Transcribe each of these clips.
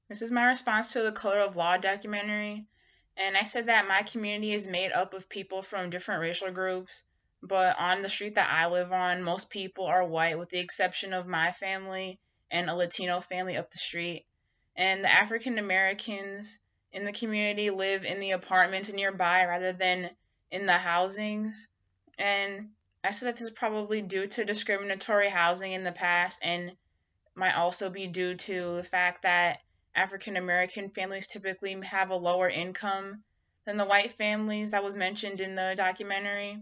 This is my response to the Color of Law documentary. And I said that my community is made up of people from different racial groups, but on the street that I live on, most people are white, with the exception of my family and a Latino family up the street. And the African Americans in the community live in the apartments nearby rather than in the housings. And I said that this is probably due to discriminatory housing in the past and might also be due to the fact that African American families typically have a lower income than the white families that was mentioned in the documentary.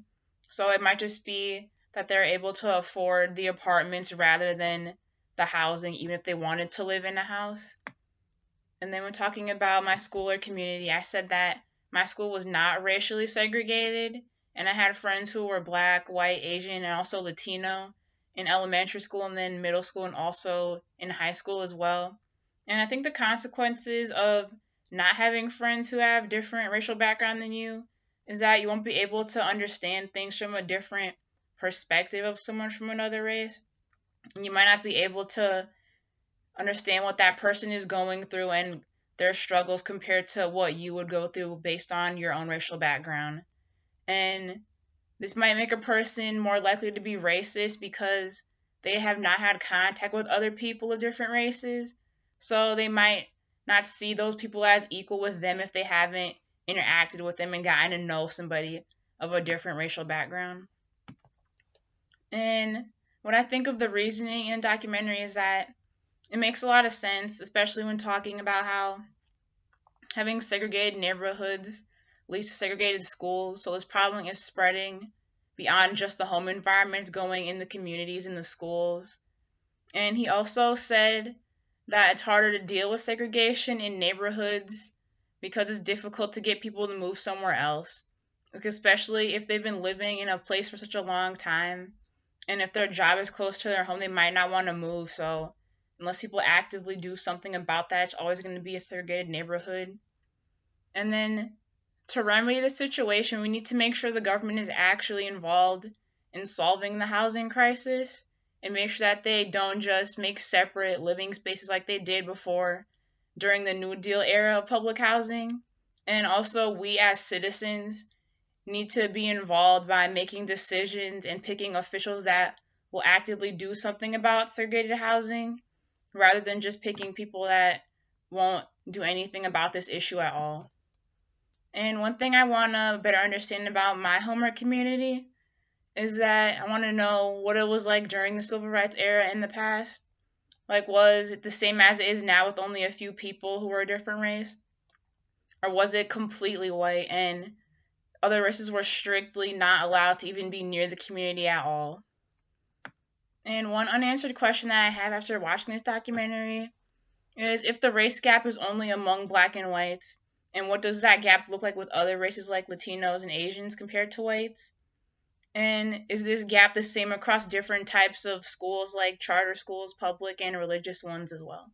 So it might just be that they're able to afford the apartments rather than the housing, even if they wanted to live in a house. And then when talking about my school or community, I said that my school was not racially segregated, and I had friends who were black, white, Asian, and also Latino in elementary school and then middle school and also in high school as well. And I think the consequences of not having friends who have different racial background than you is that you won't be able to understand things from a different perspective of someone from another race. And you might not be able to understand what that person is going through and their struggles compared to what you would go through based on your own racial background. And this might make a person more likely to be racist because they have not had contact with other people of different races. So they might not see those people as equal with them if they haven't interacted with them and gotten to know somebody of a different racial background. And what I think of the reasoning in the documentary is that it makes a lot of sense, especially when talking about how having segregated neighborhoods leads to segregated schools. So this problem is spreading beyond just the home environments, going in the communities and the schools. And he also said that it's harder to deal with segregation in neighborhoods because it's difficult to get people to move somewhere else, like especially if they've been living in a place for such a long time. And if their job is close to their home, they might not want to move. So unless people actively do something about that, it's always going to be a segregated neighborhood. And then to remedy the situation, we need to make sure the government is actually involved in solving the housing crisis and make sure that they don't just make separate living spaces like they did before during the New Deal era of public housing. And also, we as citizens need to be involved by making decisions and picking officials that will actively do something about segregated housing rather than just picking people that won't do anything about this issue at all. And one thing I want to better understand about my homework community is that I want to know what it was like during the civil rights era in the past. Like, was it the same as it is now with only a few people who were a different race? Or was it completely white and other races were strictly not allowed to even be near the community at all? And one unanswered question that I have after watching this documentary is if the race gap is only among black and whites, and what does that gap look like with other races like Latinos and Asians compared to whites? And is this gap the same across different types of schools like charter schools, public, and religious ones as well?